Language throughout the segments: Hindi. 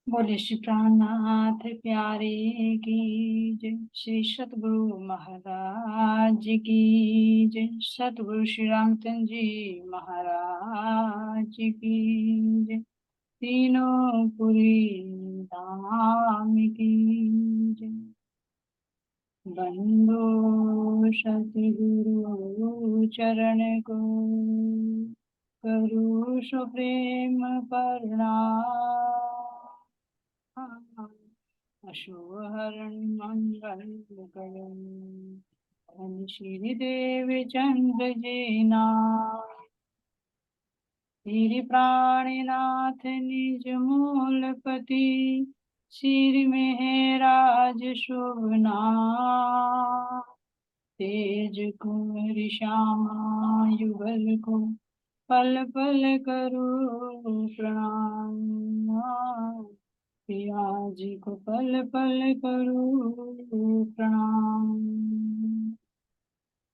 बोले श्री प्राणनाथ प्यारे की जय। श्री सतगुरु महाराज की जय। सतगुरु श्री रामचंद्र जी महाराज की जय। तीनों पुरी धाम की जय। बंदो सतगुरु चरण को करू सुप्रेम प्रणाम। अशोहरण मंगल गगन श्री देव चंद्र जेना श्री प्राणनाथ निज मूलपति श्री मेहराज शोभना तेज कुंवर श्यामा युगल को पल पल करो प्रणाम। पिया जी को पल पल करो प्रणाम।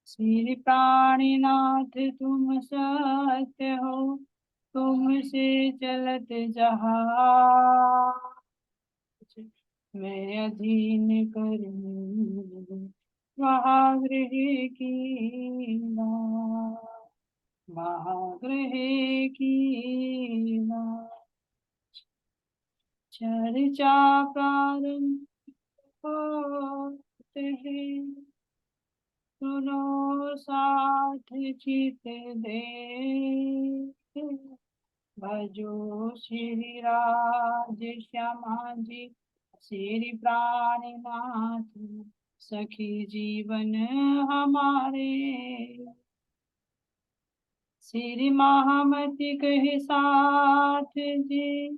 श्री प्राणीनाथ तुम सत्य हो तुमसे चलत जहाज। मैं अधीन करूँ महागृह कीना महागृह कीना। चर्चा प्रारंभ होते हैं सुनो साथ चित दे भजो श्री राज श्यामा जी श्री प्राणनाथ सखी जीवन हमारे। श्री महामति कहे साथ जी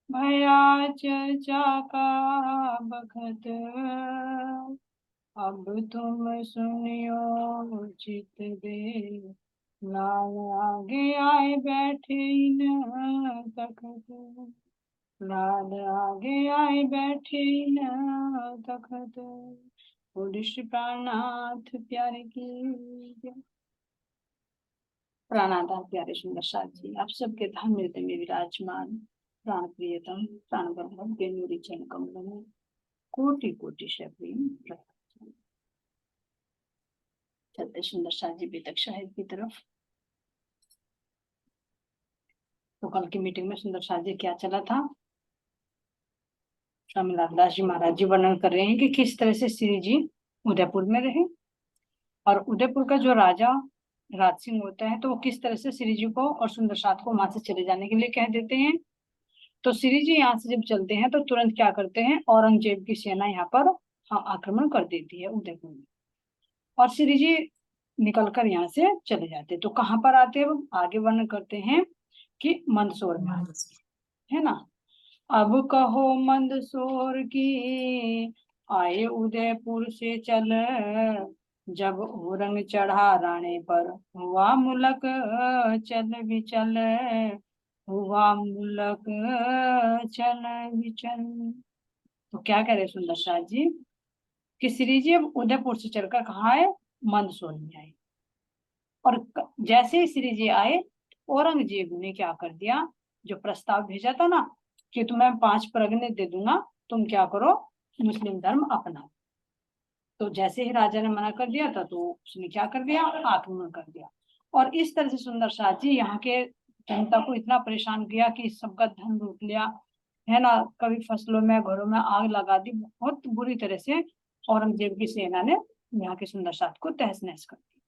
भया चर्चा का बखत अब तुम सुनियो चित दे लाल आगे आए बैठे न तखत लाल आगे आए बैठे न तखत। बोले श्री प्राणनाथ प्यारे की जय। प्राणाधार प्यारे सुंदर साथ जी आप सबके धाम हृदय में विराजमान प्राण प्रियतम प्राण वल्लभ बेनूरी चरण कमलों में कोटि कोटि शबरीन चलते सुंदर साथ जी बेतक साहिब की तरफ। तो कल की मीटिंग में सुंदर साथ जी क्या चला था, स्वामी लालदास जी महाराज जी वर्णन कर रहे हैं कि किस तरह से श्री जी उदयपुर में रहे और उदयपुर का जो राजा राज सिंह होता है तो वो किस तरह से श्री जी को और सुंदर साथ को वहां से चले जाने के लिए कह देते हैं। तो श्री जी यहाँ से जब चलते हैं तो तुरंत क्या करते हैं, औरंगजेब की सेना यहाँ पर आक्रमण कर देती है उदयपुर में और श्री जी निकलकर यहाँ से चले जाते। तो कहाँ पर आते हैं वो आगे वर्णन करते हैं कि मंदसौर में है ना। अब कहो मंदसौर की आए उदयपुर से चल जब औरंग चढ़ा राणे पर हुआ मुलक चल विचल हुआ मुलक चल विचल। तो क्या कह रहे सुंदर साथ जी कि श्री जी अब उदयपुर से चलकर कहाँ आए, मंदसौर में आए और जैसे ही श्री जी आए औरंगजेब ने क्या कर दिया, जो प्रस्ताव भेजा था ना कि तुम्हें 5 परगने दे दूंगा तुम क्या करो मुस्लिम धर्म अपनाओ। तो जैसे ही राजा ने मना कर दिया था तो उसने क्या कर दिया, आक्रमण कर दिया और इस तरह से सुंदर साथ जी यहाँ के जनता को इतना परेशान किया कि सबका धन लूट लिया है ना, कभी फसलों में घरों में आग लगा दी, बहुत बुरी तरह से औरंगजेब की सेना ने यहाँ के सुंदर साथ को तहस नहस कर दिया।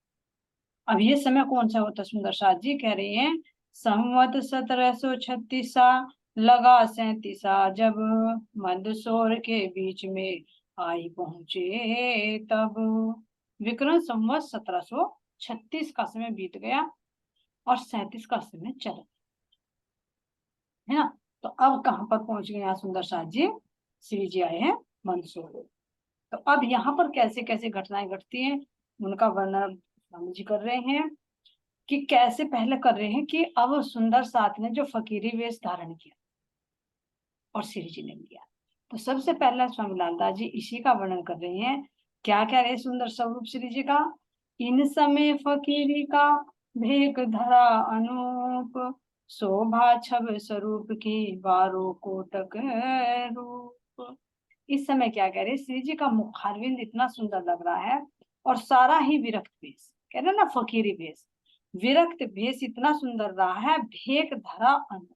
अब ये समय कौन सा होता, सुंदर साथ जी कह रहे हैं संवत 1736 लगा 37 जब मंदसौर के बीच में आई पहुंचे तब। विक्रम संवत 1736 का समय बीत गया और 37 का समय चला है ना। तो अब कहाँ पर पहुंच गए यहाँ सुंदर साथ जी, श्री जी आए हैं मंदसौर। तो अब यहाँ पर कैसे कैसे घटनाएं घटती हैं उनका वर्णन स्वामी जी कर रहे हैं कि कैसे पहले कर रहे हैं कि अब सुंदर साथ ने जो फकीरी वेश धारण किया और श्री जी ने लिया। तो सबसे पहला स्वामी लालदास जी इसी का वर्णन कर रहे हैं। क्या कह रहे हैं सुंदर स्वरूप श्री जी का, इन समय फकीरी का भेक धरा अनूप शोभा छब स्वरूप की, बारो कोटक रूप। इस समय क्या कह रहे, श्री जी का मुखारविंद इतना सुंदर लग रहा है, और सारा ही विरक्त भेष, कह रहे ना फकीरी भेष, विरक्त भेष इतना सुंदर रहा है, भेक धरा अन्न,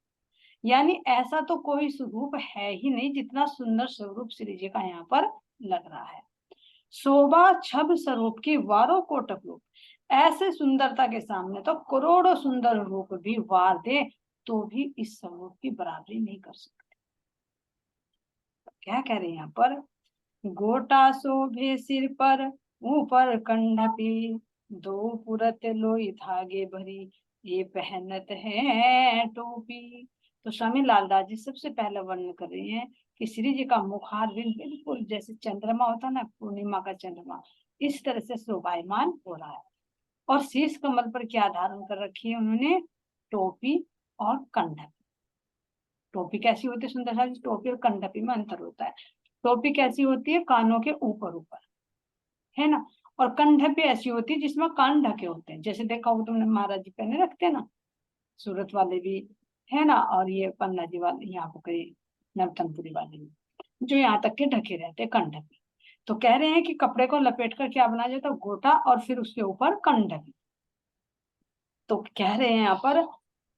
यानी ऐसा तो कोई स्वरूप है ही नहीं जितना सुंदर स्वरूप श्री जी का यहाँ पर लग रहा है। शोभा छब स्वरूप की, वारों कोटक रूप, ऐसे सुंदरता के सामने तो करोड़ों सुंदर रूप भी वार दे तो भी इस स्वरूप की बराबरी नहीं कर सकते। तो क्या कह रहे हैं यहाँ पर, गोटा शोभे सिर पर, ऊपर कंडपी, दो पुरत लोई धागे भरी, ये पहनत है टोपी। तो स्वामी लालदास जी सबसे पहले वर्णन कर रहे हैं कि श्री जी का मुखारविंद बिल्कुल जैसे चंद्रमा होता है ना, पूर्णिमा का चंद्रमा, इस तरह से शोभायमान हो रहा है। और शीश कमल पर क्या धारण कर रखी है उन्होंने, टोपी और कंडपी। टोपी कैसी होती है सुंदर सा, टोपी और कंडपी में अंतर होता है। टोपी कैसी होती है, कानों के ऊपर ऊपर, है ना, और कंडपी ऐसी होती है जिसमें कान ढके होते हैं, जैसे देखा हो तुमने महाराज जी पहने रखते हैं ना, सूरत वाले भी, है ना, और ये पन्ना जी वाले, यहाँ पर कई नवतनपुरी वाले भी, जो यहाँ तक के ढके रहते हैं कंडपी। तो कह रहे हैं कि कपड़े को लपेट कर क्या बनाया जाता है, गोटा, और फिर उसके ऊपर कंडपी। तो कह रहे हैं यहाँ पर,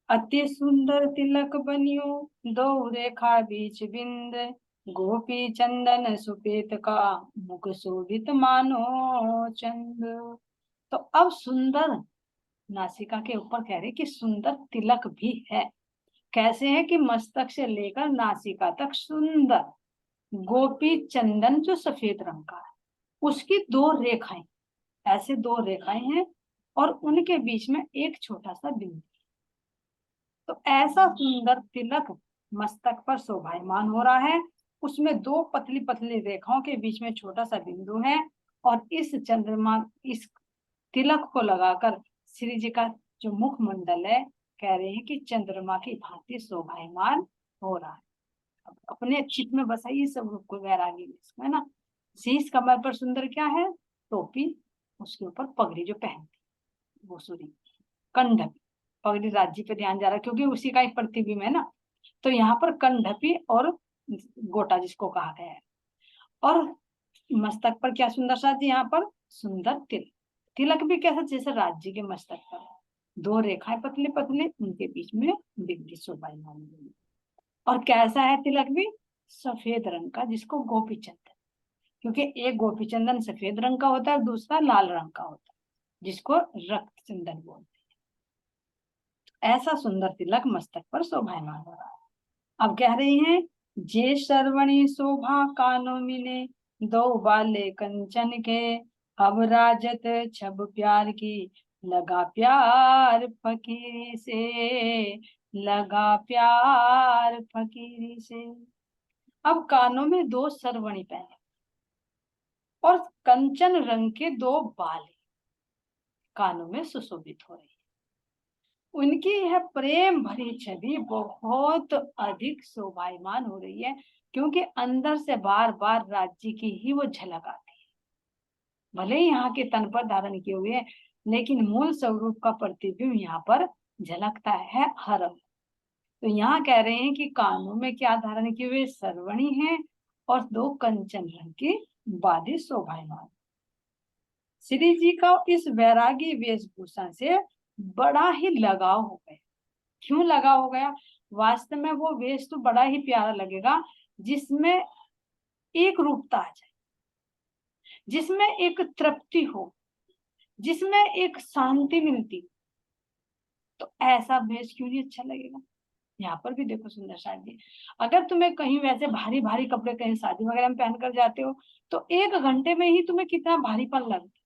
अति सुंदर तिलक बनियो, दो रेखा बीच बिंद, गोपी चंदन सुपेत का, मुख शोभित मानो चंद। तो अब सुंदर नासिका के ऊपर कह रहे कि सुंदर तिलक भी है। कैसे है कि मस्तक से लेकर नासिका तक सुंदर गोपी चंदन जो सफेद रंग का है, उसकी दो रेखाएं, ऐसे दो रेखाएं हैं, और उनके बीच में एक छोटा सा बिंदु। तो ऐसा सुंदर तिलक मस्तक पर शोभायमान हो रहा है, उसमें दो पतली पतली रेखाओं के बीच में छोटा सा बिंदु है, और इस चंद्रमा, इस तिलक को लगाकर श्री जी का जो मुखमंडल है, कह रहे हैं कि चंद्रमा की भांति शोभायमान हो रहा है। अब अपने चित्त में बसाइए सब रूप को, वैरागी में, है ना। शीश कमर पर सुंदर क्या है, टोपी, उसके ऊपर पगड़ी जो पहनती वो सूरी, कंडक, पगड़ी राज्य पे ध्यान जा रहा है क्योंकि उसी का एक प्रतिबिंब है ना। तो यहाँ पर कंडपी और गोटा जिसको कहा गया है, और मस्तक पर क्या सुंदर सा जी, यहाँ पर सुंदर तिलक। तिलक भी कैसा, जैसे राज्य के मस्तक पर दो रेखाएं पतली पतली, उनके बीच में बिंदी शोभायमान। और कैसा है तिलक भी, सफेद रंग का, जिसको गोपी चंदन, क्योंकि एक गोपी चंदन सफेद रंग का होता है, दूसरा लाल रंग का होता है, जिसको रक्त चंदन बोलते हैं। ऐसा सुंदर तिलक मस्तक पर शोभायमान हो रहा है। अब कह रही हैं, जे श्रवणी शोभा कानों मिले, दो बाले कंचन के, अब राजत छब प्यार की, लगा प्यार फकीरी से, लगा प्यार फकीरी से। अब कानों में दो सरवणी पहने, और कंचन रंग के दो बाल कानों में सुशोभित हो रही है। उनकी यह प्रेम भरी छवि बहुत अधिक शोभायमान हो रही है, क्योंकि अंदर से बार बार राज्य की ही वो झलक आती है। भले ही यहाँ के तन पर धारण किए हुए हैं, लेकिन मूल स्वरूप का प्रतिबिंब यहाँ पर झलकता है हर अंग। तो यहाँ कह रहे हैं कि कानों में क्या धारण किए हुए, सरवणी है, और दो कंचन रंग की बाली शोभायमान। श्री जी का इस वैरागी वेशभूषा से बड़ा ही लगाव हो गया। क्यों लगाव हो गया, वास्तव में वो वेश तो बड़ा ही प्यारा लगेगा, जिसमें एक रूपता आ जाए, जिसमें एक तृप्ति हो, जिसमें एक शांति मिलती, तो ऐसा वेश क्यों नहीं अच्छा लगेगा। यहाँ पर भी देखो सुंदर शादी, अगर तुम्हें कहीं वैसे भारी भारी कपड़े कहीं शादी वगैरह में पहन कर जाते हो, तो एक घंटे में ही तुम्हें कितना भारीपन लगता है।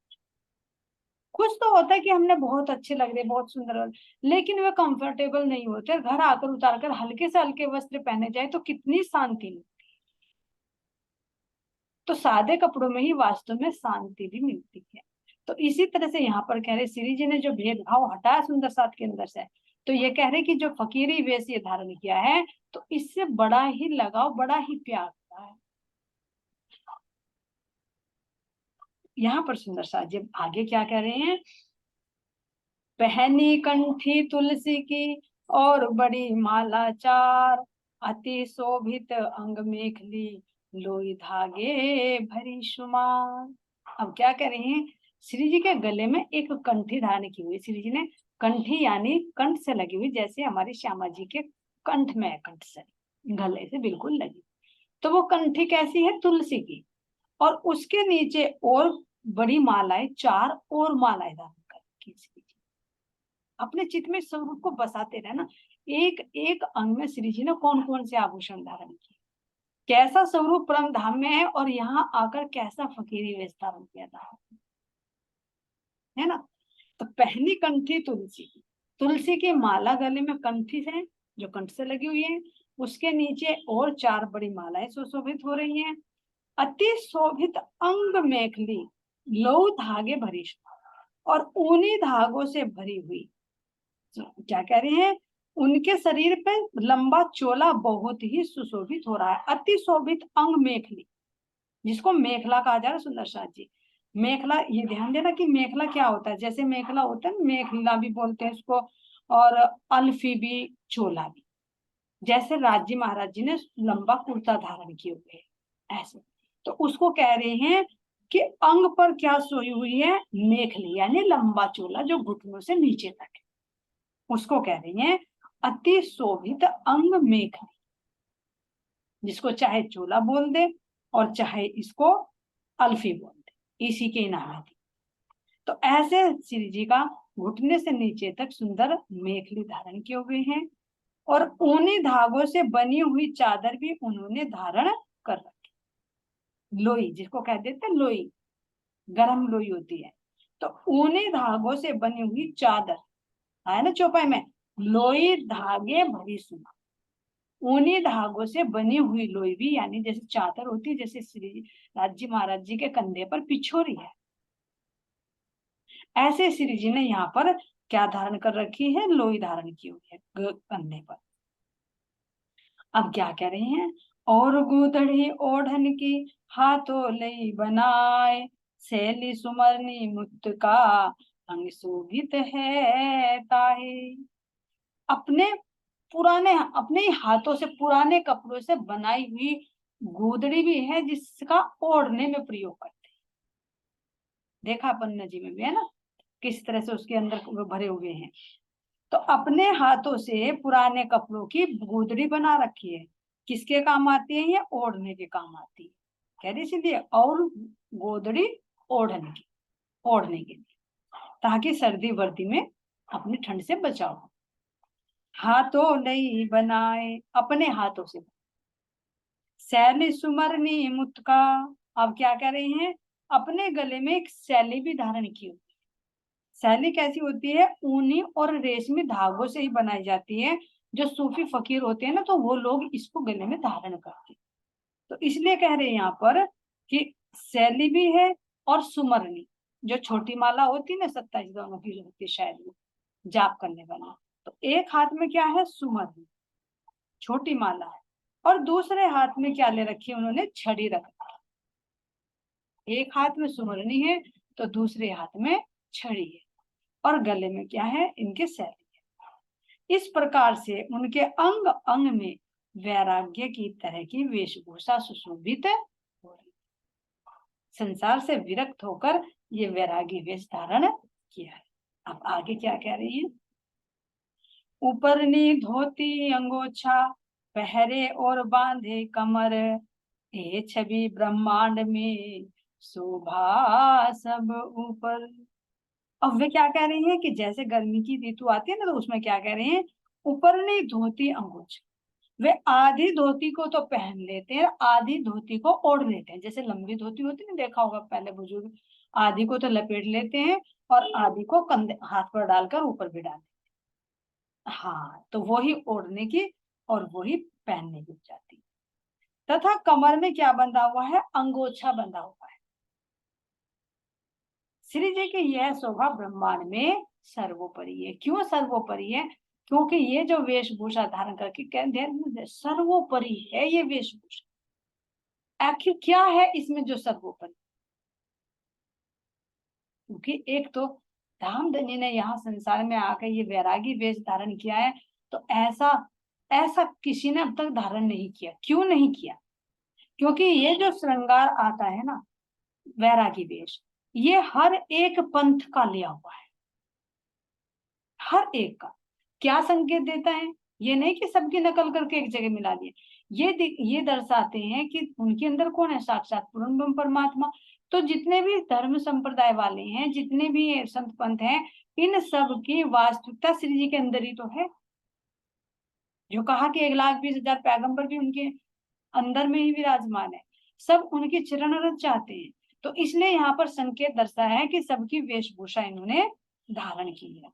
कुछ तो होता है कि हमने बहुत अच्छे लग रहे, बहुत सुंदर लग रहे, लेकिन वे कंफर्टेबल नहीं होते। घर आकर उतार कर हल्के से हल्के वस्त्र पहने जाए तो कितनी शांति मिलती। तो सादे कपड़ों में ही वास्तव में शांति भी मिलती है। तो इसी तरह से यहाँ पर कह रहे श्री जी ने जो भेदभाव हटाया सुंदर साथ के अंदर से, तो ये कह रहे कि जो फकीरी वेश ये धारण किया है, तो इससे बड़ा ही लगाव, बड़ा ही प्यार होता है। यहाँ पर सुंदर साथ जी आगे क्या कह रहे हैं, पहनी कंठी तुलसी की, और बड़ी माला चार, अति शोभित अंग मेखली, लोई धागे भरी शुमार। अब क्या कह रहे हैं, श्री जी के गले में एक कंठी धारण की हुई, श्री जी ने कंठी यानी कंठ से लगी हुई, जैसे हमारी श्यामा जी के कंठ में है, कंठ से गले से बिल्कुल लगी। तो वो कंठी कैसी है, तुलसी की, और उसके नीचे और बड़ी मालाएं, चार और मालाएं धारण कर श्री जी अपने चित्त में स्वरूप को बसाते रहे ना। एक एक अंग में श्री जी ने कौन कौन से आभूषण धारण किए, कैसा स्वरूप परम धाम में है, और यहाँ आकर कैसा फकीरी वेश धारण किया था, है ना। तो पहली कंठी तुलसी की, तुलसी की माला गले में कंठी है जो कंठ से लगी हुई है, उसके नीचे और चार बड़ी मालाएं सुशोभित हो रही हैं। अति शोभित अंग मेखली, लौ धागे भरी, और ऊनी धागों से भरी हुई, क्या कह रहे हैं, उनके शरीर पे लंबा चोला बहुत ही सुशोभित हो रहा है। अति शोभित अंग मेखली, जिसको मेखला कहा जा रहा है, सुंदर साथ जी। मेखला, ये ध्यान देना कि मेखला क्या होता है, जैसे मेखला होता है, मेखला भी बोलते हैं इसको, और अल्फी भी, चोला भी। जैसे राजी महाराज जी ने लंबा कुर्ता धारण किए हुए है ऐसे, तो उसको कह रहे हैं कि अंग पर क्या सोई हुई है, मेखली यानी लंबा चोला जो घुटनों से नीचे तक है, उसको कह रही हैं अति शोभित अंग मेखली, जिसको चाहे चोला बोल दे और चाहे इसको अल्फी बोल दे, इसी के नाम है। तो ऐसे श्री जी का घुटने से नीचे तक सुंदर मेखली धारण किए हुए हैं, और ऊनी धागों से बनी हुई चादर भी उन्होंने धारण कर रखी। लोई, जिसको कह देते लोई, गरम लोई होती है, तो ऊनी धागों से बनी हुई चादर है ना चौपाई में, लोई धागे भरी सुना, ऊनी धागों से बनी हुई लोई भी, यानी जैसे चादर होती है, जैसे श्री राजी महाराज जी के कंधे पर पिछोरी है, ऐसे श्री जी ने यहाँ पर क्या धारण कर रखी है, लोई धारण की हुई है कंधे पर। अब क्या कह रहे हैं, और गुदड़ी ओढ़न की, हाथों लई बनाए, शैली सुमरनी मुक्त का, अंग शोभित है ताहे। अपने पुराने, अपने ही हाथों से पुराने कपड़ों से बनाई हुई गोदड़ी भी है, जिसका ओढ़ने में प्रयोग करते हैं। देखा अपन नजी में भी है ना, किस तरह से उसके अंदर भरे हुए हैं। तो अपने हाथों से पुराने कपड़ों की गोदड़ी बना रखी है, किसके काम आती है, ये ओढ़ने के काम आती है, कह रही इसलिए, और गोदड़ी ओढ़ने की, ओढ़ने के लिए, ताकि सर्दी वर्दी में अपनी ठंड से बचाओ। हाथों नहीं बनाए, अपने हाथों से, शैली सुमरनी मुत्का। अब क्या कह रहे हैं, अपने गले में एक शैली भी धारण की हुई। शैली कैसी होती है, ऊनी और रेशमी धागों से ही बनाई जाती है। जो सूफी फकीर होते हैं ना, तो वो लोग इसको गले में धारण करते हैं। तो इसलिए कह रहे हैं यहाँ पर कि शैली भी है, और सुमरनी, जो छोटी माला होती है ना, 27 दोनों की जो होती है शायद, जाप करने वाला, तो एक हाथ में क्या है, सुमरनी छोटी माला है, और दूसरे हाथ में क्या ले रखी है उन्होंने, छड़ी रख रखी। एक हाथ में सुमरनी है तो दूसरे हाथ में छड़ी है, और गले में क्या है, इनके शैली है। इस प्रकार से उनके अंग अंग में वैराग्य की तरह की वेशभूषा सुशोभित हो रही, संसार से विरक्त होकर ये वैरागी वेश धारण किया है। अब आगे क्या कह रही है, ऊपरनी धोती अंगोछा, पहरे और बांधे कमर, ये छवि ब्रह्मांड में शोभा सब ऊपर। अब वे क्या कह रही हैं कि जैसे गर्मी की ऋतु आती है ना, तो उसमें क्या कह रहे हैं, ऊपरनी धोती अंगोछा, वे आधी धोती को तो पहन लेते हैं, आधी धोती को ओढ़ लेते हैं। जैसे लंबी धोती होती है, देखा होगा पहले बुजुर्ग, आधी को तो लपेट लेते हैं और आधी को कंधे हाथ पर डालकर ऊपर भी डाल, हाँ, तो वही ओढ़ने की और वही पहनने की जाती। तथा कमर में क्या बंधा हुआ है, अंगोछा बंधा हुआ है। श्री जी की यह शोभा ब्रह्मांड में सर्वोपरि है। क्यों सर्वोपरि है, क्योंकि ये जो वेशभूषा धारण करके कहते सर्वोपरि है ये वेशभूषा। आखिर क्या है इसमें जो सर्वोपरि, क्योंकि एक तो धामधनी ने यहाँ संसार में आकर ये वैरागी वेश धारण किया है, तो ऐसा ऐसा किसी ने अब तक धारण नहीं किया। क्यों नहीं किया? क्योंकि ये जो श्रृंगार आता है ना, वैरागी वेश, ये हर एक पंथ का लिया हुआ है, हर एक का। क्या संकेत देता है? ये नहीं कि सबकी नकल करके एक जगह मिला दिए, ये दर्शाते हैं कि उनके अंदर कौन है? साक्षात पूर्ण ब्रह्म परमात्मा। तो जितने भी धर्म संप्रदाय वाले हैं, जितने भी संत पंथ हैं, इन सब की वास्तविकता श्री जी के अंदर ही तो है। जो कहा कि 1,20,000 पैगंबर भी उनके अंदर में ही विराजमान है, सब उनके चरण रज चाहते हैं। तो इसलिए यहाँ पर संकेत दर्शाया है कि सबकी वेशभूषा इन्होंने धारण की है।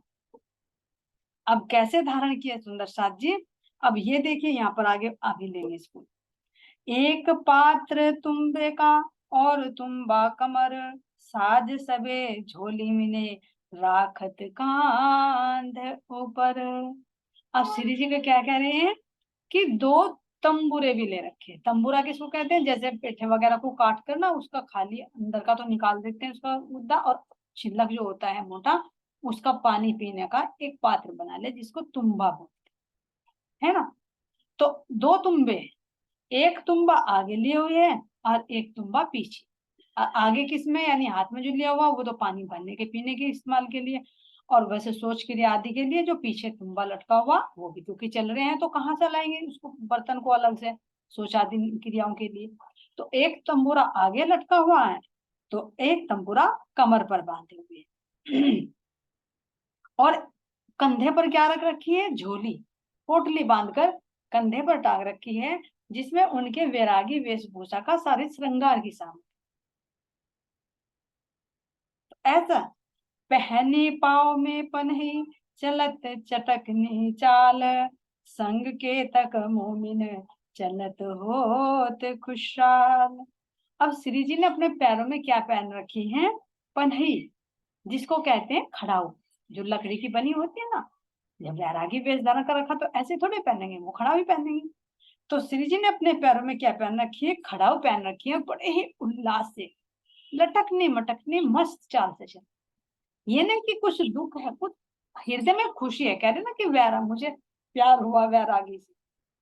अब कैसे धारण किया सुंदर साथ जी? अब ये देखिए यहाँ पर आगे आगे लेंगे इसको। एक पात्र तुम्बे का और तुम्बा कमर, साज सबे झोली मिने राखत कांध ऊपर। अब श्री जी का क्या कह रहे हैं कि दो तंबूरे भी ले रखे। तंबूरा किसको कहते हैं? जैसे पेठे वगैरह को काट कर ना, उसका खाली अंदर का तो निकाल देते हैं उसका मुद्दा, और छिलक जो होता है मोटा, उसका पानी पीने का एक पात्र बना ले, जिसको तुम्बा बोलते है ना। तो दो तुम्बे, एक तुम्बा आगे लिए हुए है और एक तुम्बा पीछे। आगे किसमें? यानी हाथ में जो लिया हुआ वो तो पानी भरने के पीने के इस्तेमाल के लिए, और वैसे सोच क्रिया आदि के लिए। जो पीछे तुम्बा लटका हुआ वो भी क्योंकि चल रहे हैं, तो कहाँ चलाएंगे उसको, बर्तन को अलग से सोच आदि क्रियाओं के लिए। तो एक तंबूरा आगे लटका हुआ है, तो एक तंबूरा कमर पर बांधे हुए और कंधे पर क्या रख रखी है? झोली, पोटली बांधकर कंधे पर टांग रखी है, जिसमें उनके वैरागी वेशभूषा का सारे श्रृंगार की सामग्री। ऐसा पहनी पाँव में पन्ही, चलत चटकनी चाल, संग के तक मोमिन चलत होत खुशहाल। अब श्री जी ने अपने पैरों में क्या पहन रखी है? पन्ही, जिसको कहते हैं खड़ाऊ, जो लकड़ी की बनी होती है ना। जब वैरागी वेश धारण कर रखा तो ऐसे थोड़े पहनेंगे, वो खड़ाऊ ही पहनेंगे। तो श्री जी ने अपने पैरों में क्या पहन रखी है? खड़ाऊ पहन रखी है, बड़े ही उल्लास से, लटकने मटकने मस्त चाल से चल। ये नहीं कि कुछ दुख है, कुछ हृदय में खुशी है। कह रहे ना कि मुझे प्यार हुआ वैरागी से,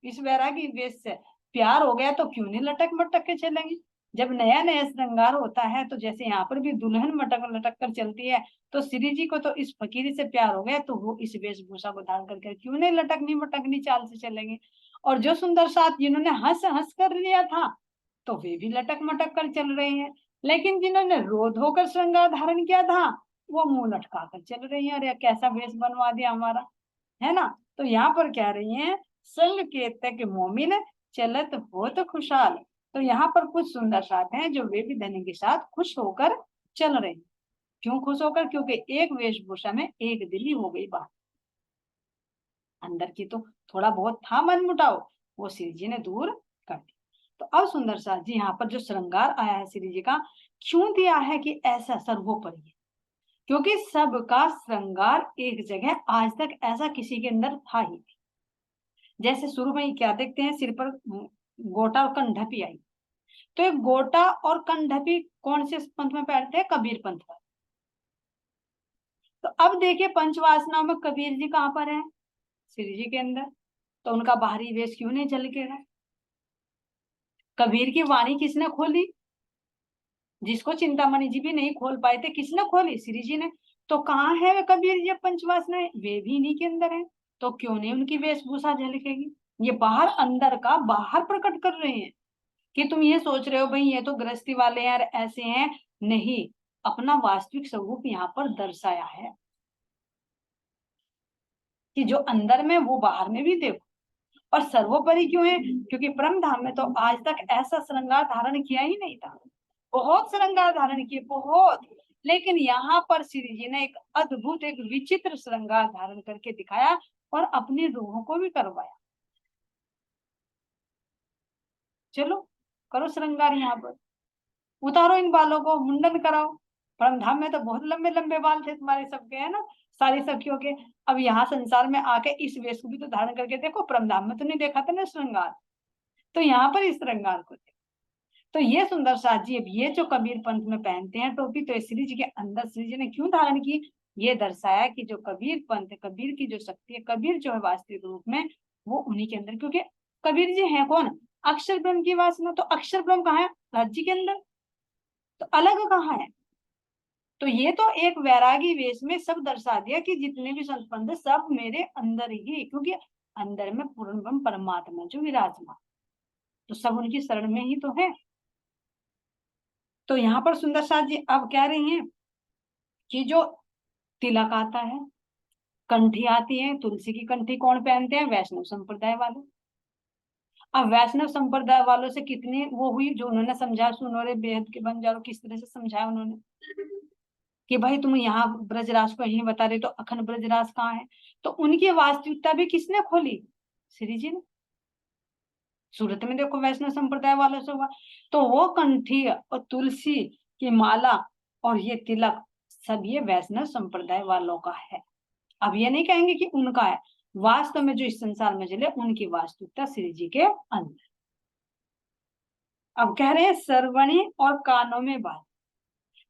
इस वैरागी वेश से प्यार हो गया, तो क्यों नहीं लटक मटक के चलेंगे। जब नया नया श्रृंगार होता है, तो जैसे यहाँ पर भी दुल्हन मटक लटक कर चलती है, तो श्री जी को तो इस फकीरी से प्यार हो गया, तो वो इस वेशभूषा को धारण करके क्यों नहीं लटकनी मटकनी चाल से चलेंगे। और जो सुंदर साथ जिन्होंने हंस हंस कर लिया था, तो वे भी लटक मटक कर चल रहे हैं। लेकिन जिन्होंने रोध होकर श्रृंगार धारण किया था, वो मुंह लटका कर चल रही है। अरे कैसा वेश बनवा दिया हमारा, है ना। तो यहाँ पर कह रही है, संग के तक मोमिन चलत हो तो खुशहाल। तो यहाँ पर कुछ सुंदर साथ हैं जो वे भी धनी के साथ खुश होकर चल रहे हैं। क्यों खुश होकर? क्योंकि एक वेशभूषा में एक दिली हो गई बात। अंदर की तो थोड़ा बहुत था मन मुटाव, वो श्री जी ने दूर कर दिया। तो अब सुंदर साथ जी यहाँ पर जो श्रृंगार आया है श्री जी का, क्यों दिया है कि ऐसा सर्वोपरि है? क्योंकि सबका श्रृंगार एक जगह आज तक ऐसा किसी के अंदर था ही नहीं। जैसे शुरू में ही क्या देखते हैं, सिर पर गोटा और कंढपी आई। तो एक गोटा और कंढपी कौन से पंथ में बैठते हैं? कबीर पंथ पर। तो अब देखिए पंचवासनाओं में कबीर जी कहाँ पर है? श्री जी के अंदर। तो उनका बाहरी वेश क्यों नहीं झलकेगा? कबीर की वाणी किसने खोली? जिसको चिंतामणि जी भी नहीं खोल पाए थे, किसने खोली? श्री जी ने। तो कहाँ है वे कबीर जी? पंचवासनाएं वे भी इन्हीं के अंदर है, तो क्यों नहीं उनकी वेशभूषा झलकेगी? ये बाहर अंदर का बाहर प्रकट कर रहे हैं। कि तुम ये सोच रहे हो भाई ये तो गृहस्थी वाले हैं, ऐसे हैं, नहीं, अपना वास्तविक स्वरूप यहाँ पर दर्शाया है कि जो अंदर में वो बाहर में भी देखो। और सर्वोपरि क्यों है? क्योंकि परम धाम में तो आज तक ऐसा श्रृंगार धारण किया ही नहीं था। बहुत श्रृंगार धारण किए, बहुत, लेकिन यहाँ पर श्री जी ने एक अद्भुत, एक विचित्र श्रृंगार धारण करके दिखाया और अपनी रूहों को भी करवाया। चलो करो श्रृंगार, यहाँ पर उतारो इन बालों को, मुंडन कराओ। परमधाम में तो बहुत लंबे लंबे बाल थे तुम्हारे सबके, है ना, सारी सखियों के। अब यहाँ संसार में आके इस वेश को भी तो धारण करके देखो। परमधाम में तो नहीं देखा था ना श्रृंगार, तो यहाँ पर इस श्रृंगार को देखो। तो ये सुंदर साथ जी, अब ये जो कबीर पंथ में पहनते हैं टोपी, तो श्री जी के अंदर श्री जी ने क्यों धारण की? ये दर्शाया कि जो कबीर पंथ, कबीर की जो शक्ति है, कबीर जो है वास्तविक रूप में वो उन्हीं के अंदर, क्योंकि कबीर जी हैं कौन? अक्षर ब्रह्म की वासना। तो अक्षर ब्रह्म कहाँ है? राज्य के अंदर, तो अलग कहाँ है? तो ये तो एक वैरागी वेश में सब दर्शा दिया कि जितने भी संत पंथ सब मेरे अंदर ही, क्योंकि अंदर में पूर्ण ब्रह्म परमात्मा जो विराजमान, तो सब उनकी शरण में ही तो है। तो यहाँ पर सुंदर साथ जी अब कह रही हैं कि जो तिलक आता है, कंठी आती है, तुलसी की कंठी कौन पहनते हैं? वैष्णव संप्रदाय वाले। अब वैष्णव संप्रदाय वालों से कितनी वो हुई, जो उन्होंने समझा, सुनो रे बेहद के बंजारो, किस तरह से समझाया उन्होंने कि भाई तुम यहाँ ब्रजराज को यही बता रहे, तो अखंड ब्रजराज कहाँ है? तो उनकी वास्तविकता भी किसने खोली? श्री जी ने। सूरत में देखो वैष्णव संप्रदाय वालों से हुआ, तो वो कंठी और तुलसी की माला और ये तिलक सब ये वैष्णव संप्रदाय वालों का है। अब ये नहीं कहेंगे कि उनका है, वास्तव में जो इस संसार में चले उनकी वास्तविकता श्री जी के अंदर। अब कह रहे हैं सरवणी और कानों में बाल।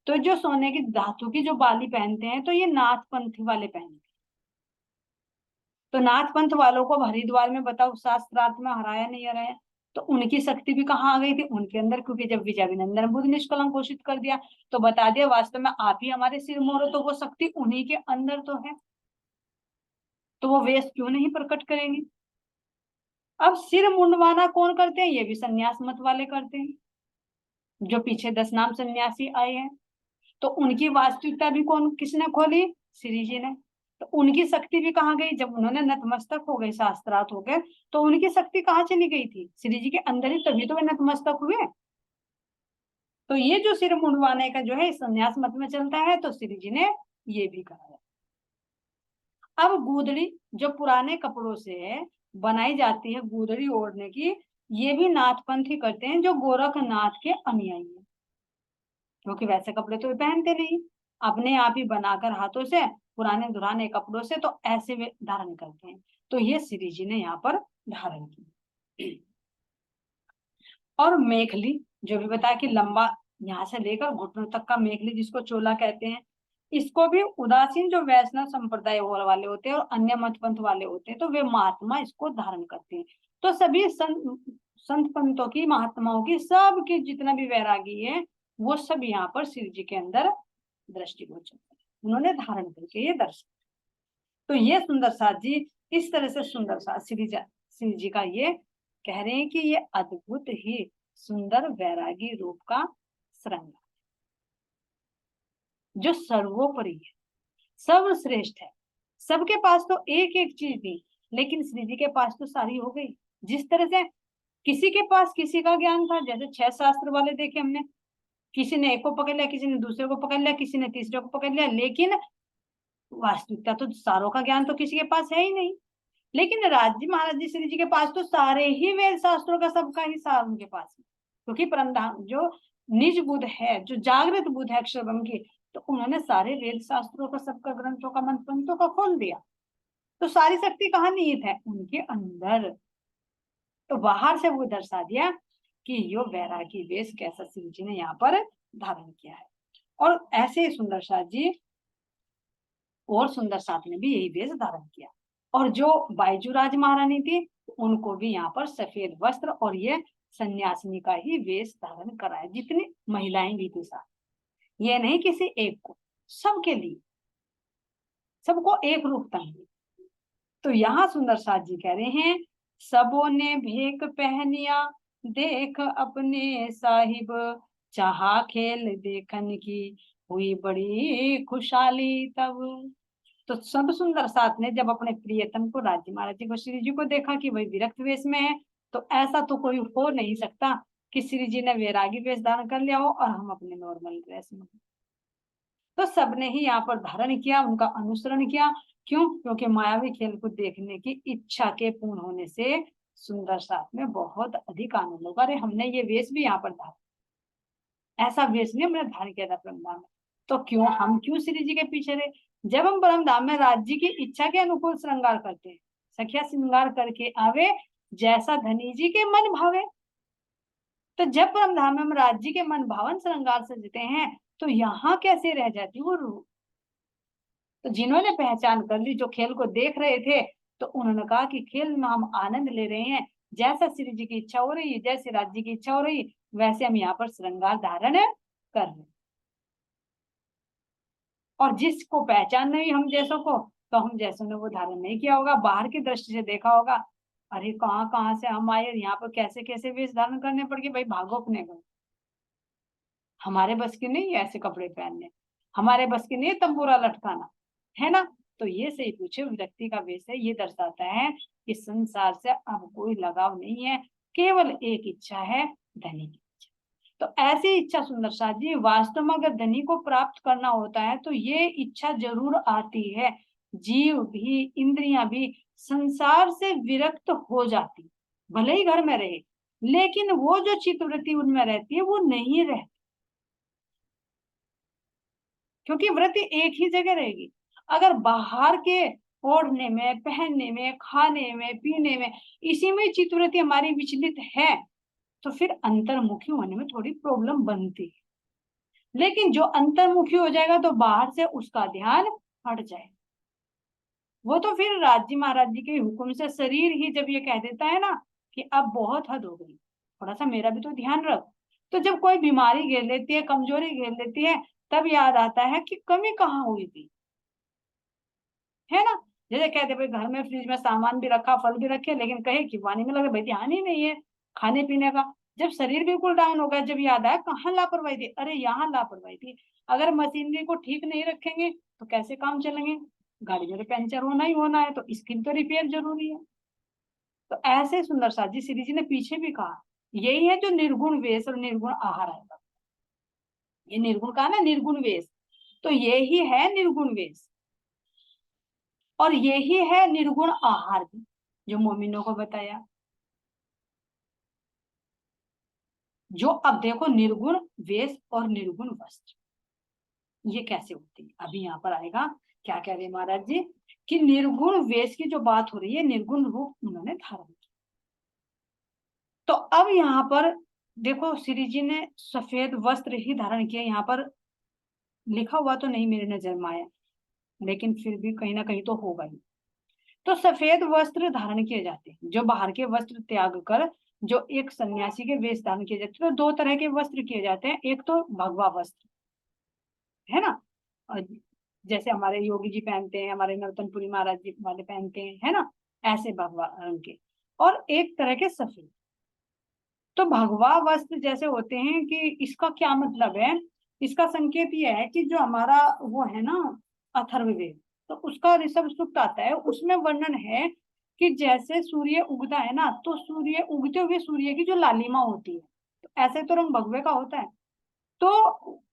तो जो सोने की धातु की जो बाली पहनते हैं, तो ये नाथ पंथी वाले पहनते हैं। तो नाथ पंथ वालों को हरिद्वार में बताओ शास्त्रार्थ में हराया नहीं हराया? तो उनकी शक्ति भी कहाँ आ गई थी? उनके अंदर, क्योंकि जब विजयाभिनंदन बुद्ध निष्कलंक घोषित कर दिया तो बता दिया वास्तव में आप ही हमारे सिर मोहर हो, तो वो शक्ति उन्हीं के अंदर तो है, तो वो वेश क्यों नहीं प्रकट करेंगे? अब सिर मुंडवाना कौन करते हैं? ये भी संन्यास मत वाले करते हैं, जो पीछे 10 नाम सन्यासी आए हैं। तो उनकी वास्तविकता भी कौन, किसने खोली? श्री जी ने। तो उनकी शक्ति भी कहाँ गई? जब उन्होंने नतमस्तक हो गए, शास्त्रार्थ हो गए, तो उनकी शक्ति कहाँ चली गई थी? श्री जी के अंदर ही, तभी तो वे नतमस्तक हुए। तो ये जो सिर मुंडवाने का जो है संन्यास मत में चलता है, तो श्री जी ने ये भी कराया। अब गूदड़ी जो पुराने कपड़ों से बनाई जाती है, गूदड़ी ओढ़ने की, ये भी नाथपंथ ही करते हैं, जो गोरखनाथ के अनुयायी है, क्योंकि वैसे कपड़े तो वे पहनते नहीं, अपने आप ही बनाकर हाथों से पुराने दुराने कपड़ों से तो ऐसे वे धारण करते हैं। तो ये श्री जी ने यहाँ पर धारण की। और मेखली जो भी बताया कि लंबा यहाँ से लेकर घुटनों तक का मेखली, जिसको चोला कहते हैं, इसको भी उदासीन जो वैष्णव संप्रदाय वाले होते हैं और अन्य मत पंथ वाले होते हैं, तो वे महात्मा इसको धारण करते हैं। तो सभी संत पंथों की, महात्माओं की, सबके जितना भी वैरागी है वो सब यहाँ पर शिव जी के अंदर दृष्टिगोचर है, उन्होंने धारण करके ये दर्शन। तो ये सुंदर साथ जी इस तरह से सुंदर साथ श्री जी का ये कह रहे हैं कि ये अद्भुत ही सुंदर वैरागी रूप का श्रृंगार, जो सर्वोपरि है, सर्वश्रेष्ठ है। सबके पास तो एक एक चीज थी, लेकिन श्री जी के पास तो सारी हो गई। जिस तरह से किसी के पास किसी का ज्ञान था, जैसे 6 शास्त्र वाले देखे हमने, किसी ने एक को पकड़ लिया, किसी ने दूसरे को पकड़ लिया, किसी ने तीसरे को पकड़ लिया, लेकिन वास्तविकता तो सारों का ज्ञान तो किसी के पास है ही नहीं। लेकिन राज्य महाराज जी श्री जी के पास तो सारे ही वेद शास्त्रों का सबका ही सार उनके पास है, क्योंकि परमधाम जो निज बुद्ध है, जो जागृत बुद्ध है अक्षर ब्रह्म की, तो उन्होंने सारे वेद शास्त्रों का, सबका, ग्रंथों का, मंत्र पंथों का खोल दिया। तो सारी शक्ति कहाँ निहित है? उनके अंदर। तो बाहर से वो दर्शा दिया कि यो वैरागी वेश कैसा शिव जी ने यहाँ पर धारण किया है। और ऐसे ही सुंदर साथ जी और सुंदर साथ ने भी यही वेश धारण किया। और जो बायजूराज महारानी थी, उनको भी यहाँ पर सफेद वस्त्र और ये सन्यासिनी का ही वेश धारण कराया, जितनी महिलाएं भी थी साथ, ये नहीं किसी एक को, सबके लिए, सबको एक रूपता है। तो यहाँ सुंदर साथ जी कह रहे हैं, सबों ने भेक पहनिया देख अपने साहिब, चाहा खेल देखन की हुई बड़ी खुशहाली तब। तो सब सुंदर साथ ने जब अपने प्रियतम को, राज्य महाराज जी को, श्री जी को देखा कि वही विरक्त वेश में है, तो ऐसा तो कोई हो नहीं सकता कि श्री जी ने वैरागी वेश धारण कर लिया हो और हम अपने नॉर्मल ड्रेस में। तो सबने ही यहाँ पर धारण किया, उनका अनुसरण किया। क्यों? क्योंकि मायावी खेल को देखने की इच्छा के पूर्ण होने से सुंदर साथ में बहुत अधिक आनंद होगा। अरे हमने ये वेश भी यहाँ पर धारण, ऐसा वेश नहीं हमने धारण किया था परमधाम में, तो क्यों हम क्यों श्री जी के पीछे रहे? जब हम परमधाम में राज्य की इच्छा के अनुकूल श्रृंगार करते हैं, सखिया श्रृंगार करके आवे जैसा धनी जी के मन भावे, तो जब परमधाम में हम राज्य के मन भावन श्रृंगार सजते हैं, तो यहाँ कैसे रह जाती वो रूह? तो जिन्होंने पहचान कर ली, जो खेल को देख रहे थे, तो उन्होंने कहा कि खेल में हम आनंद ले रहे हैं, जैसा श्री जी की इच्छा हो रही है, जैसे राज्य की इच्छा हो रही है, वैसे हम यहाँ पर श्रृंगार धारण कर रहे हैं। और जिसको पहचान नहीं हम जैसों को, तो हम जैसों ने वो धारण नहीं किया होगा, बाहर की दृष्टि से देखा होगा, अरे कहाँ कहाँ से हम आए, यहाँ पर कैसे कैसे वेश धारण करने पड़ गए, भाई भागो अपने को, हमारे बस की नहीं है ऐसे कपड़े पहनने, हमारे बस की नहीं है तंबूरा लटकाना, है ना। तो ये सही पूछे व्यक्ति का वेश है, ये दर्शाता है कि संसार से अब कोई लगाव नहीं है, केवल एक इच्छा है, धनी की। तो ऐसी इच्छा सुंदर साथ जी, वास्तव में अगर धनी को प्राप्त करना होता है तो ये इच्छा जरूर आती है, जीव भी इंद्रियां भी संसार से विरक्त हो जाती, भले ही घर में रहे, लेकिन वो जो चित्तवृत्ति उनमें रहती है वो नहीं रहती, क्योंकि वृत्ति एक ही जगह रहेगी। अगर बाहर के ओढ़ने में, पहनने में, खाने में, पीने में, इसी में चित्तवृत्ति हमारी विचलित है, तो फिर अंतर्मुखी होने में थोड़ी प्रॉब्लम बनती है। लेकिन जो अंतर्मुखी हो जाएगा तो बाहर से उसका ध्यान हट जाएगा। वो तो फिर राज्य महाराज जी के हुक्म से शरीर ही जब ये कह देता है ना कि अब बहुत हद हो गई, थोड़ा सा मेरा भी तो ध्यान रख, तो जब कोई बीमारी घेर लेती है, कमजोरी घेर लेती है, तब याद आता है कि कमी कहाँ हुई थी, है ना। जैसे कहते भाई घर में फ्रिज में सामान भी रखा, फल भी रखे, लेकिन कहे कि पानी में लगे, भाई ध्यान ही नहीं है खाने पीने का। जब शरीर बिल्कुल डाउन हो गया, जब याद आया कहाँ लापरवाही थी, अरे यहाँ लापरवाही थी। अगर मशीनरी को ठीक नहीं रखेंगे तो कैसे काम चलेंगे, गाड़ी में तो पंचर होना ही होना है, तो इसकी भी तो रिपेयर जरूरी है। तो ऐसे सुंदर साथ जी श्री जी ने पीछे भी कहा, यही है जो निर्गुण वेश और निर्गुण आहार है। ये निर्गुण कहा ना, निर्गुण वेश, तो यही है निर्गुण वेश, और यही है निर्गुण आहार भी, जो मोमिनों को बताया। जो अब देखो निर्गुण वेश और निर्गुण वस्त्र, ये कैसे होती है, अभी यहाँ पर आएगा। क्या कह रहे महाराज जी कि निर्गुण वेश की जो बात हो रही है, निर्गुण रूप उन्होंने धारण किया। तो अब यहाँ पर देखो श्री जी ने सफेद वस्त्र ही धारण किया, यहाँ पर लिखा हुआ तो नहीं मेरे नजर में आया, लेकिन फिर भी कहीं ना कहीं तो होगा ही। तो सफेद वस्त्र धारण किए जाते हैं, जो बाहर के वस्त्र त्याग कर जो एक सन्यासी के वेश धारण किए जाते हैं। तो दो तरह के वस्त्र किए जाते हैं, एक तो भगवा वस्त्र, है ना, और जैसे हमारे योगी जी पहनते हैं, हमारे नर्तनपुरी महाराज जी वाले पहनते हैं, है ना, ऐसे भगवा रंग के, और एक तरह के सफेद। तो भगवा वस्त्र जैसे होते हैं कि इसका क्या मतलब है, इसका संकेत यह है कि जो हमारा वो है ना अथर्ववेद, तो उसका ऋषभ सूक्त आता है, उसमें वर्णन है कि जैसे सूर्य उगता है ना, तो सूर्य उगते हुए सूर्य की जो लालिमा होती है, तो ऐसे तो रंग भगवे का होता है। तो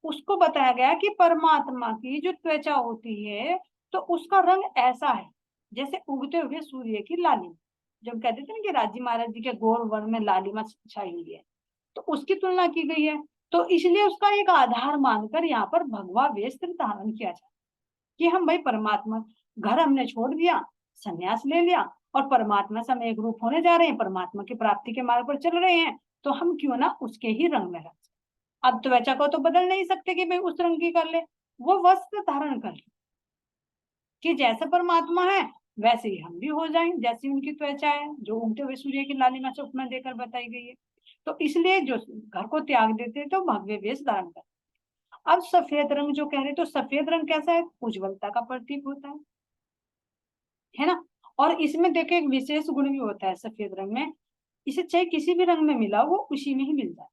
उसको बताया गया कि परमात्मा की जो त्वचा होती है, तो उसका रंग ऐसा है जैसे उगते हुए सूर्य की लालिमा। जब कहते थे ना कि राजी महाराज जी के गौर वर्ण में लालिमा छाई हुई है, तो उसकी तुलना की गई है। तो इसलिए उसका एक आधार मानकर यहाँ पर भगवा वस्त्र धारण किया जाए कि हम भाई परमात्मा, घर हमने छोड़ दिया, संन्यास ले लिया, और परमात्मा से हम एक रूप होने जा रहे हैं, परमात्मा की प्राप्ति के मार्ग पर चल रहे हैं, तो हम क्यों ना उसके ही रंग में रह। अब त्वचा को तो बदल नहीं सकते कि भाई उस रंग की कर ले, वो वस्त्र धारण कर ले कि जैसे परमात्मा है वैसे ही हम भी हो जाएं, जैसी उनकी त्वचा है जो उगते हुए सूर्य की लालिमा से उपमा देकर बताई गई है। तो इसलिए जो घर को त्याग देते तो भगवे वेश धारण कर। अब सफेद रंग जो कह रहे, तो सफेद रंग कैसा है, उज्ज्वलता का प्रतीक होता है ना। और इसमें देखे एक विशेष गुण भी होता है सफेद रंग में, इसे चाहे किसी भी रंग में मिलाओ वो उसी में ही मिल जाए,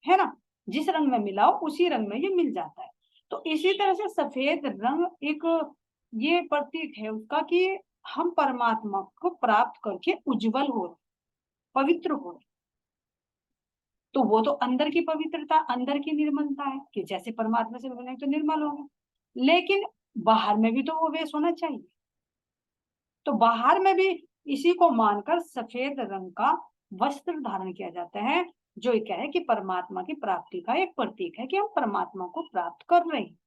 है ना, जिस रंग में मिलाओ उसी रंग में ये मिल जाता है। तो इसी तरह से सफेद रंग एक ये प्रतीक है उसका कि हम परमात्मा को प्राप्त करके उज्जवल हो रहे, पवित्र हो रहे। तो वो तो अंदर की पवित्रता, अंदर की निर्मलता है कि जैसे परमात्मा से बने तो निर्मल होंगे, लेकिन बाहर में भी तो वो वेश होना चाहिए। तो बाहर में भी इसी को मानकर सफेद रंग का वस्त्र धारण किया जाता है, जो ये क्या है कि परमात्मा की प्राप्ति का एक प्रतीक है कि हम परमात्मा को प्राप्त कर रहे हैं,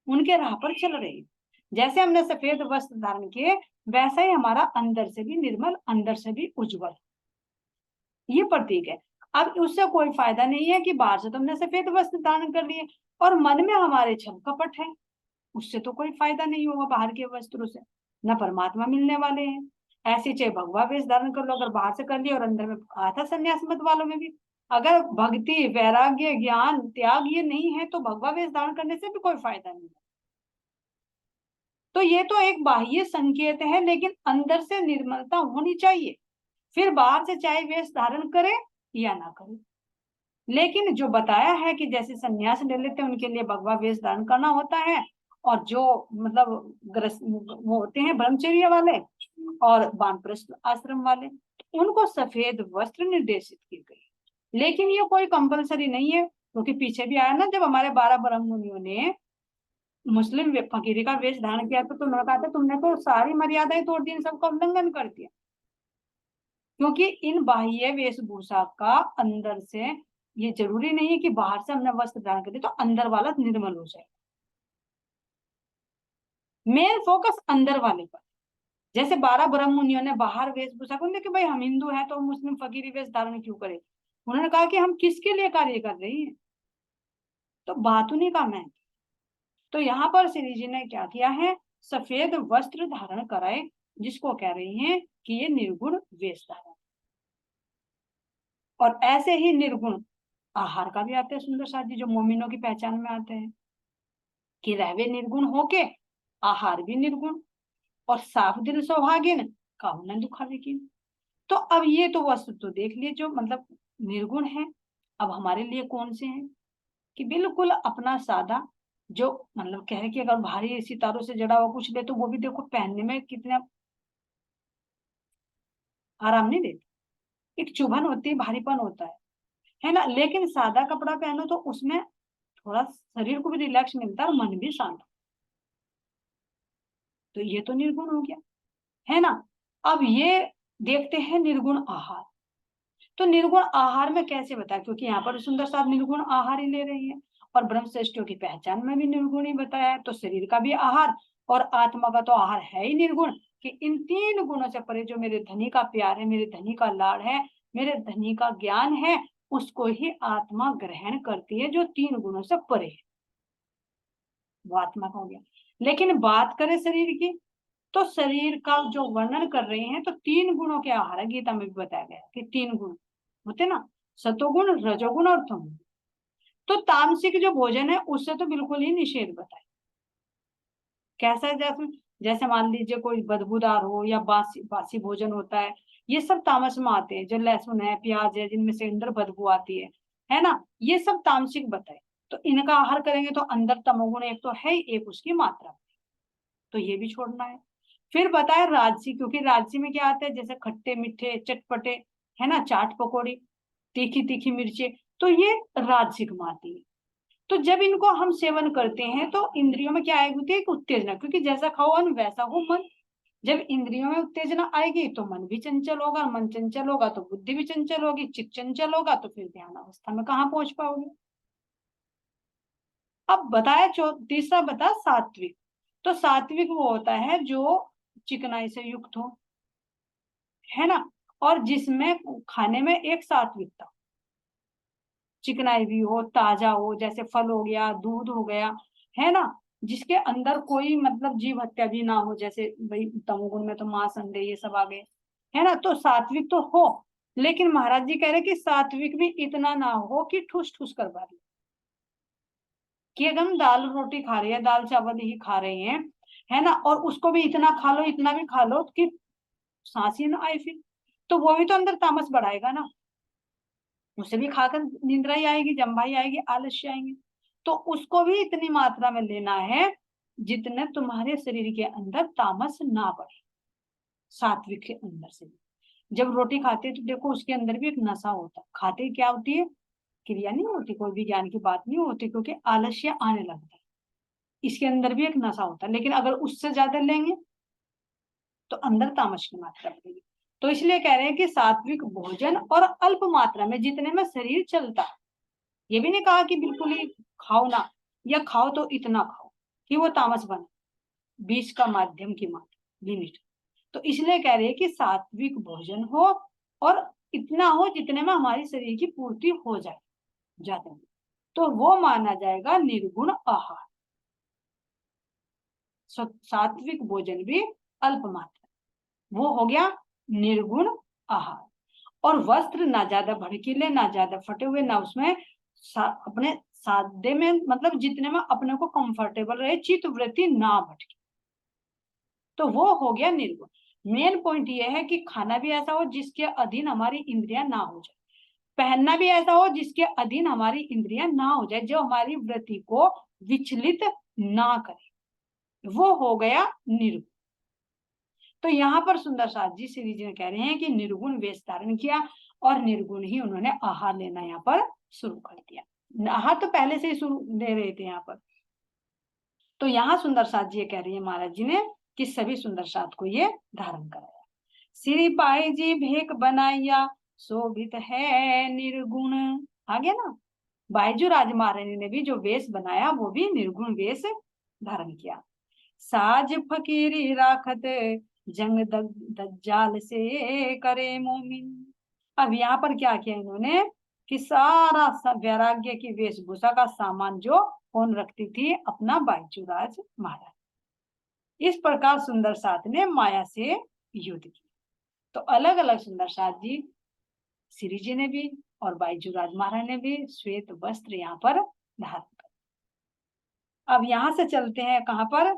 उनके राह पर चल रहे हैं। जैसे हमने सफेद वस्त्र धारण किए, वैसा ही हमारा अंदर से भी निर्मल, अंदर से भी उज्जवल, ये प्रतीक है। अब उससे कोई फायदा नहीं है कि बाहर से तुमने सफेद वस्त्र धारण कर लिए और मन में हमारे छल कपट है, उससे तो कोई फायदा नहीं होगा बाहर के वस्त्रों से, न परमात्मा मिलने वाले हैं। ऐसे चाहे भगवा वेश धारण कर लो, अगर बाहर से कर लिया और अंदर में कहा था संन्यास मत वालों में भी, अगर भक्ति वैराग्य ज्ञान त्याग ये नहीं है तो भगवा वेश धारण करने से भी कोई फायदा नहीं है। तो ये तो एक बाह्य संकेत है, लेकिन अंदर से निर्मलता होनी चाहिए, फिर बाहर से चाहे वेश धारण करे या ना करे। लेकिन जो बताया है कि जैसे सन्यास ले लेते हैं उनके लिए भगवा वेश धारण करना होता है, और जो मतलब वो होते हैं ब्रह्मचर्य वाले और वानप्रस्थ आश्रम वाले, उनको सफेद वस्त्र निर्देशित किए गए। लेकिन ये कोई कंपलसरी नहीं है, क्योंकि पीछे भी आया ना, जब हमारे 12 ब्रह्म मुनियों ने मुस्लिम फकीरी का वेश धारण किया तो उन्होंने कहा था तुमने तो सारी मर्यादाएं तोड़ दी, सबका उल्लंघन कर दिया। क्योंकि इन बाह्य वेशभूषा का अंदर से, ये जरूरी नहीं है कि बाहर से हमने वस्त्र धारण कर तो अंदर वाला निर्मल हो जाए। मेन फोकस अंदर वाले पर। जैसे 12 ब्रह्म मुनियों ने बाहर वेशभूषा को कि भाई हम हिंदू हैं तो मुस्लिम फकीरी वेश धारण क्यों करें, उन्होंने कहा कि हम किसके लिए कार्य कर रहे हैं, तो बात उन्हीं का मैं। तो यहाँ पर श्री जी ने क्या किया है, सफेद वस्त्र धारण कराए, जिसको कह रही हैं कि ये निर्गुण वेश धारण। और ऐसे ही निर्गुण आहार का भी आते हैं सुंदर साथ जी, जो मोमिनों की पहचान में आते हैं कि रहवे निर्गुण होके आहार भी निर्गुण, और साफ दिल सौभागिन काहू न दुखावे कीन। तो अब ये तो वस्तु तो देख लिए जो मतलब निर्गुण है। अब हमारे लिए कौन से हैं, कि बिल्कुल अपना सादा, जो मतलब कह रहे कि अगर भारी सितारों से जड़ा हुआ कुछ ले तो वो भी देखो पहनने में कितना आराम नहीं देती, एक चुभन होती है, भारीपन होता है ना। लेकिन सादा कपड़ा पहनो तो उसमें थोड़ा शरीर को भी रिलैक्स मिलता है और मन भी शांत। तो ये तो निर्गुण हो गया, है ना। अब ये देखते हैं निर्गुण आहार। तो निर्गुण आहार में कैसे बताया, क्योंकि यहाँ पर सुंदर साथ निर्गुण आहार ही ले रही है, और ब्रह्मश्रेष्ठियों की पहचान में भी निर्गुण ही बताया है, तो शरीर का भी आहार और आत्मा का तो आहार है ही निर्गुण। कि इन 3 गुणों से परे जो मेरे धनी का प्यार है, मेरे धनी का लाड़ है, मेरे धनी का ज्ञान है, उसको ही आत्मा ग्रहण करती है, जो 3 गुणों से परे है, वो आत्मा का हो गया। लेकिन बात करें शरीर की, तो शरीर का जो वर्णन कर रहे हैं तो 3 गुणों के आहार है, गीता में भी बताया गया कि 3 गुण होते ना, सतोगुण रजोगुण और तमोगुण। तो तामसिक जो भोजन है उससे तो बिल्कुल ही निषेध बताए। कैसा है, जैसे जैसे मान लीजिए कोई बदबूदार हो या बासी बासी भोजन होता है, ये सब तामस में आते हैं। जो लहसुन है, प्याज है, जिनमें से अंदर बदबू आती है ना, ये सब तामसिक बताए। तो इनका आहार करेंगे तो अंदर तमोगुण एक तो है, एक उसकी मात्रा, तो ये भी छोड़ना है। फिर बताया राजसी, क्योंकि राजसी में क्या आता है, जैसे खट्टे मीठे चटपटे, है ना, चाट पकौड़ी, तीखी तीखी मिर्चे, तो ये राजसिक में आती है। तो जब इनको हम सेवन करते हैं तो इंद्रियों में क्या आएगी, एक उत्तेजना, क्योंकि जैसा खाओ अन्न वैसा हो मन। जब इंद्रियों में उत्तेजना आएगी तो मन भी चंचल होगा, मन चंचल होगा तो बुद्धि भी चंचल होगी, चित्त चंचल होगा तो फिर ध्यान अवस्था में कहाँ पहुंच पाओगे। अब बताया तीसरा बता सात्विक। तो सात्विक वो होता है जो चिकनाई से युक्त हो, है ना, और जिसमें खाने में एक सात्विकता, चिकनाई भी हो, ताजा हो, जैसे फल हो गया, दूध हो गया, है ना, जिसके अंदर कोई मतलब जीव हत्या भी ना हो, जैसे भाई तमोगुण में तो मांस अंडे ये सब आ गए, है ना, तो सात्विक तो हो। लेकिन महाराज जी कह रहे कि सात्विक भी इतना ना हो कि ठूस ठूस कर बारी, कि अगर हम दाल रोटी खा रहे हैं, दाल चावल ही खा रहे हैं, है ना, और उसको भी इतना खा लो, इतना भी खा लो कि सांस ही ना आए, फिर तो वो भी तो अंदर तामस बढ़ाएगा ना, उसे भी खाकर निंद्रा ही आएगी, जम्भाई आएगी, आलस्य आएंगे। तो उसको भी इतनी मात्रा में लेना है जितने तुम्हारे शरीर के अंदर तामस ना बढ़े, सात्विक के अंदर से। जब रोटी खाते हैं तो देखो उसके अंदर भी एक नशा होता है, खाते ही क्या होती है, क्रिया नहीं होती, कोई भी ज्ञान की बात नहीं होती, क्योंकि आलस्य आने लगता है, इसके अंदर भी एक नशा होता है। लेकिन अगर उससे ज्यादा लेंगे तो अंदर तामस की मात्रा बढ़ेगी। तो इसलिए कह रहे हैं कि सात्विक भोजन और अल्प मात्रा में, जितने में शरीर चलता है। ये भी नहीं कहा कि बिल्कुल ही खाओ ना, या खाओ तो इतना खाओ कि वो तामस बने, बीच का माध्यम की मात्रा लिमिट। तो इसलिए कह रहे हैं कि सात्विक भोजन हो और इतना हो जितने में हमारी शरीर की पूर्ति हो जाए, ज्यादा तो वो माना जाएगा निर्गुण आहार। सात्विक भोजन भी अल्प मात्रा, वो हो गया निर्गुण आहार। और वस्त्र ना ज्यादा भड़कीले ना ज्यादा फटे हुए, ना उसमें अपने सादे में, मतलब जितने में अपने को कंफर्टेबल रहे, चित्त वृत्ति ना भटके, तो वो हो गया निर्गुण। मेन पॉइंट ये है कि खाना भी ऐसा हो जिसके अधीन हमारी इंद्रियां ना हो जाए, पहनना भी ऐसा हो जिसके अधीन हमारी इंद्रियां ना हो जाए, जो हमारी वृत्ति को विचलित ना करे, वो हो गया निर्गुण। तो यहाँ पर सुंदर साथ जी श्री जी ने कह रहे हैं कि निर्गुण वेश धारण किया और निर्गुण ही उन्होंने आहार लेना यहाँ पर शुरू कर दिया। आहार तो पहले से ही शुरू ले रहे थे यहाँ पर। तो यहाँ सुंदर साथ जी ये कह रही है महाराज जी ने कि सभी सुंदर साथ को ये धारण कराया। श्री पाई जी भेक बनाया शोभित है निर्गुण। आ गया ना, बाईजू राज महारानी ने भी जो वेश बनाया वो भी निर्गुण वेश धारण किया। साज फकीरी राखत जंग दज्जाल से करे मोमिन। अब यहाँ पर क्या किया इन्होंने कि सारा वैराग्य की वेशभूषा का सामान जो कौन रखती थी, अपना बाईजू राज महारानी। इस प्रकार सुंदर साथ ने माया से युद्ध किया। तो अलग अलग सुंदर साथ जी श्री जी ने भी और बाईजू राज महाराज ने भी श्वेत वस्त्र यहाँ पर धारण कर। अब यहाँ से चलते हैं कहाँ पर,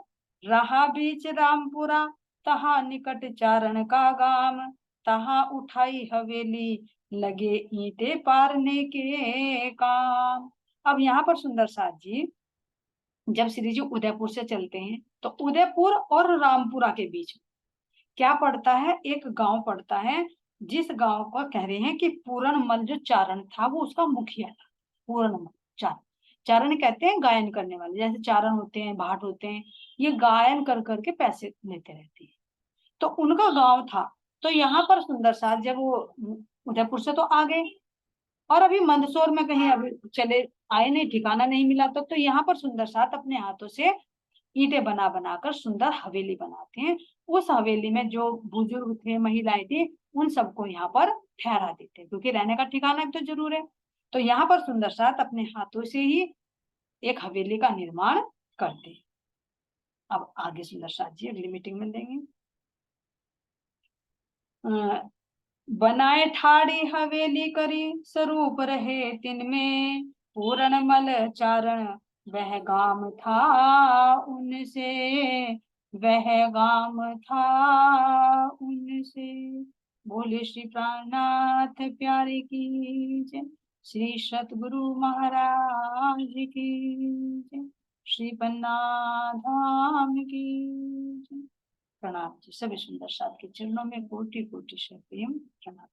रहा बीच रामपुरा तहा निकट चारण का गाम, तहा उठाई हवेली लगे ईंटे पारने के काम। अब यहाँ पर सुंदर साथ जी जब श्री जी उदयपुर से चलते हैं तो उदयपुर और रामपुरा के बीच क्या पड़ता है, एक गांव पड़ता है, जिस गांव को कह रहे हैं कि पूरणमल जो चारण था वो उसका मुखिया था। पूरणमल चारण, चारण कहते हैं गायन करने वाले, जैसे चारण होते हैं, भाट होते हैं, ये गायन कर करके पैसे लेते रहते हैं, तो उनका गांव था। तो यहाँ पर सुंदर साथ जब वो उदयपुर से तो आ गए और अभी मंदसौर में कहीं अभी चले आए नहीं, ठिकाना नहीं मिला, तो यहाँ पर सुंदर साथ अपने हाथों से ईंटें बना बनाकर सुंदर हवेली बनाते हैं। उस हवेली में जो बुजुर्ग थे, महिलाएं थी, उन सबको यहाँ पर ठहरा देते हैं, क्योंकि रहने का ठिकाना तो जरूर है। तो यहाँ पर सुंदर साथ अपने हाथों से ही एक हवेली का निर्माण करते हैं। अब आगे सुंदर साथ जी अगली मीटिंग में देंगे। बनाए ठाड़ी हवेली करी स्वरूप रहे तिनमें, पूरणमल चारण वह गाम था उनसे, वह गाम था उनसे। बोले श्री प्राणनाथ प्यारे की जय, श्री सतगुरु महाराज की जय, श्री पन्ना धाम की जय। प्रणाम जी, सभी सुंदर साथ के चरणों में कोटि कोटि से प्रेम प्रणाम।